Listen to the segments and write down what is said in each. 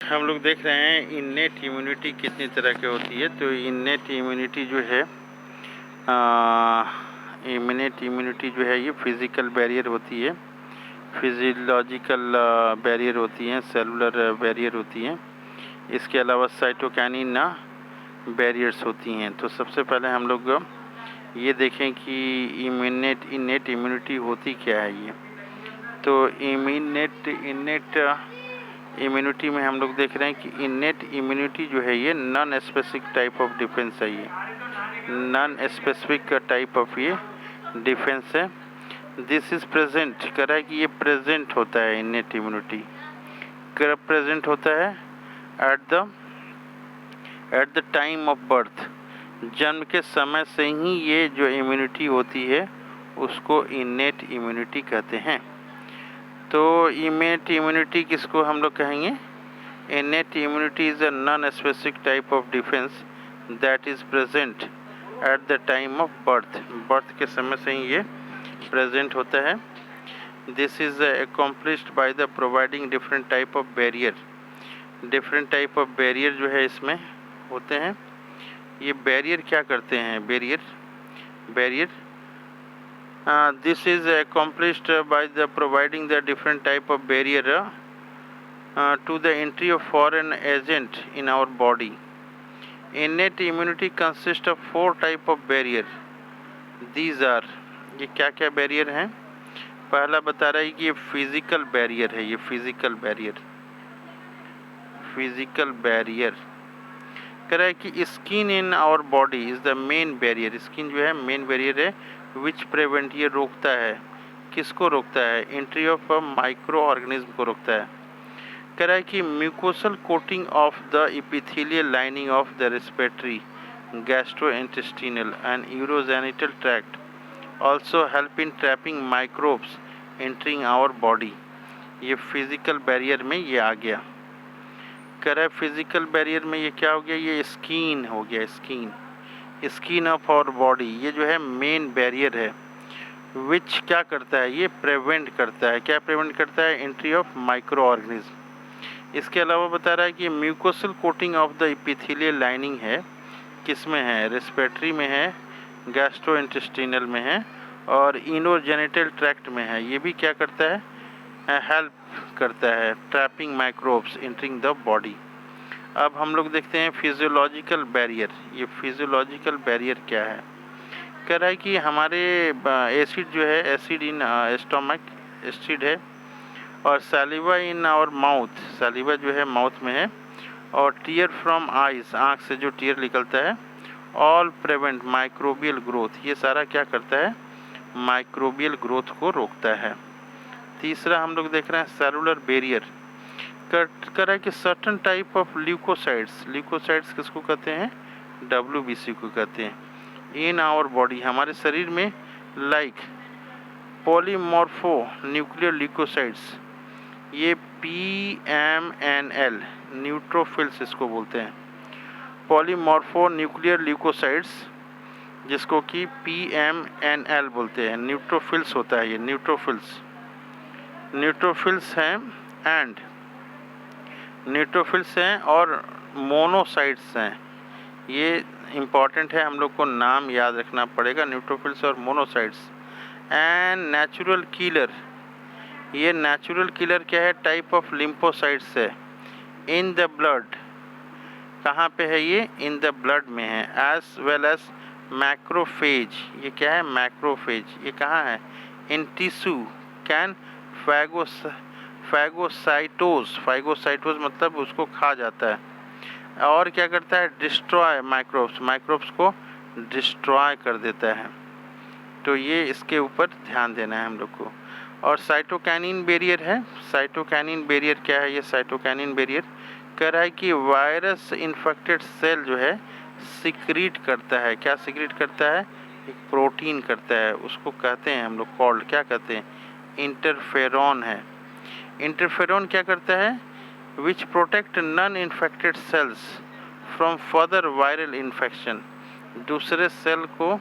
हम लोग देख रहे हैं इन्नेट इम्यूनिटी कितनी तरह की होती है। तो इन्नेट इम्यूनिटी जो है इन्नेट इम्यूनिटी जो है ये फिज़िकल बैरियर होती है, फिजियोलॉजिकल बैरियर होती हैं, सेलुलर बैरियर होती हैं। इसके अलावा साइटोकाइनिन बैरियर्स होती हैं। तो सबसे पहले हम लोग ये देखें कि इन्नेट इम्यूनिटी होती क्या है ये। तो इन्नेट इम्यूनिटी में हम लोग देख रहे हैं कि इन्नेट इम्यूनिटी जो है ये non specific type of defence है। ये नॉन स्पेसिफिक टाइप ऑफ ये डिफेंस है। दिस इज प्रेजेंट कर रहा है कि ये प्रेजेंट होता है। इन्नेट इम्यूनिटी कब प्रेजेंट होता है? At the time of birth. जन्म के समय से ही ये जो इम्यूनिटी होती है उसको इन्नेट इम्यूनिटी कहते हैं। तो इन्नेट इम्यूनिटी किसको हम लोग कहेंगे? Innate immunity is a non specific type of defence that is present at the time of birth. Birth के समय से ही ये प्रेजेंट होता है। This is accomplished by the providing different type of barrier. Different type of barrier जो है इसमें होते हैं। ये बैरियर क्या करते हैं? Barrier this is accomplished by the providing the different type of barrier to the entry of foreign agent in our body. Innate immunity consists of 4 type of barrier. These are, ये क्या क्या barrier हैं? पहला बता रहा है कि ये फिजिकल बैरियर है। ये फिजिकल बैरियर कह रहा है कि skin in our body is the main barrier. Skin जो है मेन बैरियर है। विच प्रिवेंट, ये रोकता है। किसको रोकता है? एंट्री ऑफ माइक्रो ऑर्गेनिज्म को रोकता है। कह रहा है कि mucosal coating of the epithelial lining of the respiratory, gastrointestinal and urogenital tract also help in trapping microbes entering our body. ये फिजिकल बैरियर में ये आ गया। कह रहा है फिजिकल बैरियर में ये क्या हो गया? ये स्किन हो गया। स्किन ऑफ आवर बॉडी ये जो है मेन बैरियर है। विच क्या करता है? ये प्रिवेंट करता है। क्या प्रिवेंट करता है? Entry of micro organism. इसके अलावा बता रहा है कि mucosal coating of the epithelial lining है। किस में है? रेस्पिरेटरी में है, गैस्ट्रोइंटेस्टिनल में है और इनोजेनिटल ट्रैक्ट में है। ये भी क्या करता है? हेल्प करता है trapping microbes entering the body. अब हम लोग देखते हैं फिजियोलॉजिकल बैरियर। ये फिजियोलॉजिकल बैरियर क्या है? कह रहा है कि हमारे एसिड जो है, एसिड इन स्टोमक एसिड है और सैलिवा इन आवर माउथ, सैलिवा जो है माउथ में है और टीयर फ्रॉम आइज, आँख से जो टीयर निकलता है, ऑल प्रिवेंट माइक्रोबियल ग्रोथ। ये सारा क्या करता है? माइक्रोबियल ग्रोथ को रोकता है। तीसरा हम लोग देख रहे हैं सेलुलर बैरियर। कर रहा है कि सर्टन टाइप ऑफ ल्यूकोसाइड्स किसको कहते हैं? WBC को कहते हैं। इन आवर बॉडी, हमारे शरीर में, लाइक पॉलीमॉर्फो न्यूक्लियर ल्यूकोसाइड्स, ये PMNL न्यूट्रोफिल्स इसको बोलते हैं। पॉलीमॉर्फो न्यूक्लियर ल्यूकोसाइड्स जिसको कि PMNL बोलते हैं। न्यूट्रोफिल्स होता है ये, न्यूट्रोफिल्स हैं एंड न्यूट्रोफिल्स हैं और मोनोसाइट्स हैं। ये इम्पॉर्टेंट है, हम लोग को नाम याद रखना पड़ेगा, न्यूट्रोफिल्स और मोनोसाइट्स। एंड नेचुरल किलर, ये नेचुरल किलर क्या है? टाइप ऑफ लिम्फोसाइट्स है। इन द ब्लड, कहाँ पे है ये? इन द ब्लड में है। एज वेल एज मैक्रोफेज, ये क्या है? मैक्रोफेज। ये कहाँ है? इन टिश्यू कैन फैगोसाइटोज मतलब उसको खा जाता है। और क्या करता है? डिस्ट्रॉय माइक्रोब्स को डिस्ट्रॉय कर देता है। तो ये इसके ऊपर ध्यान देना है हम लोग को। और साइटोकाइनिन बैरियर है। साइटोकाइनिन बैरियर क्या है? ये साइटोकाइनिन बैरियर कह रहा है कि वायरस इन्फेक्टेड सेल जो है सिक्रीट करता है। क्या सिक्रीट करता है? एक प्रोटीन करता है, उसको कहते हैं हम लोग कॉल्ड, क्या कहते हैं? इंटरफेरॉन है। इंटरफेरॉन क्या करता है? विच protect non infected cells from further viral infection. दूसरे सेल को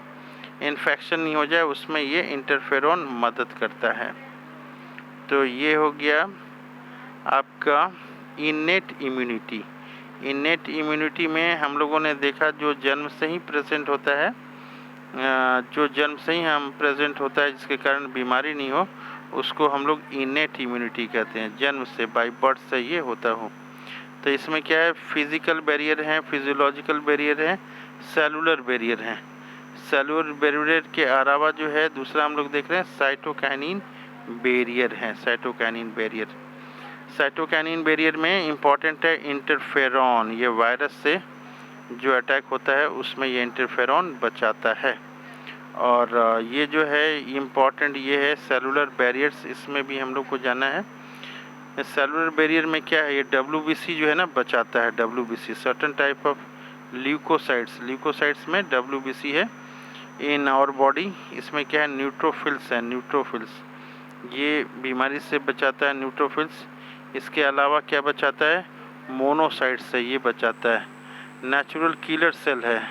इन्फेक्शन नहीं हो जाए उसमें ये इंटरफेरॉन मदद करता है। तो ये हो गया आपका इनेट इम्यूनिटी। इनेट इम्यूनिटी में हम लोगों ने देखा जो जन्म से ही प्रेजेंट होता है, जो जन्म से ही हम प्रेजेंट होता है जिसके कारण बीमारी नहीं हो, उसको हम लोग इनेट इम्यूनिटी कहते हैं, जन्म से बाय बर्थ से ये होता हो। तो इसमें क्या है, फिजिकल बैरियर है, फिजियोलॉजिकल बैरियर है, सेलुलर बैरियर है। सेलुलर बैरियर के अलावा जो है दूसरा हम लोग देख रहे हैं साइटोकाइनिन बैरियर है। साइटोकाइनिन बैरियर, साइटोकाइनिन बैरियर में इम्पॉर्टेंट है इंटरफेरॉन। ये वायरस से जो अटैक होता है उसमें ये इंटरफेरॉन बचाता है। और ये जो है इम्पॉर्टेंट ये है सेलुलर बैरियर्स, इसमें भी हम लोग को जाना है। सेलुलर बैरियर में क्या है, ये WBC जो है ना बचाता है। WBC certain type of leucocytes, leucocytes में WBC है इन आवर बॉडी। इसमें क्या है, न्यूट्रोफिल्स है, न्यूट्रोफिल्स ये बीमारी से बचाता है, न्यूट्रोफिल्स। इसके अलावा क्या बचाता है, मोनोसाइट्स से ये बचाता है। नेचुरल किलर सेल है,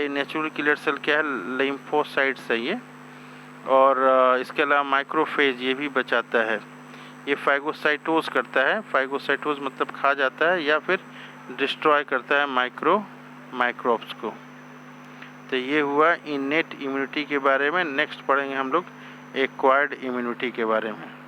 नेचुरल किलर सेल क्या है, लिम्फोसाइट्स है ये। और इसके अलावा माइक्रोफेज ये भी बचाता है। ये फाइगोसाइटोज करता है, फाइगोसाइटोज मतलब खा जाता है या फिर डिस्ट्रॉय करता है माइक्रोब्स को। तो ये हुआ इनेट इम्यूनिटी के बारे में। नेक्स्ट पढ़ेंगे हम लोग एक्वायर्ड इम्यूनिटी के बारे में।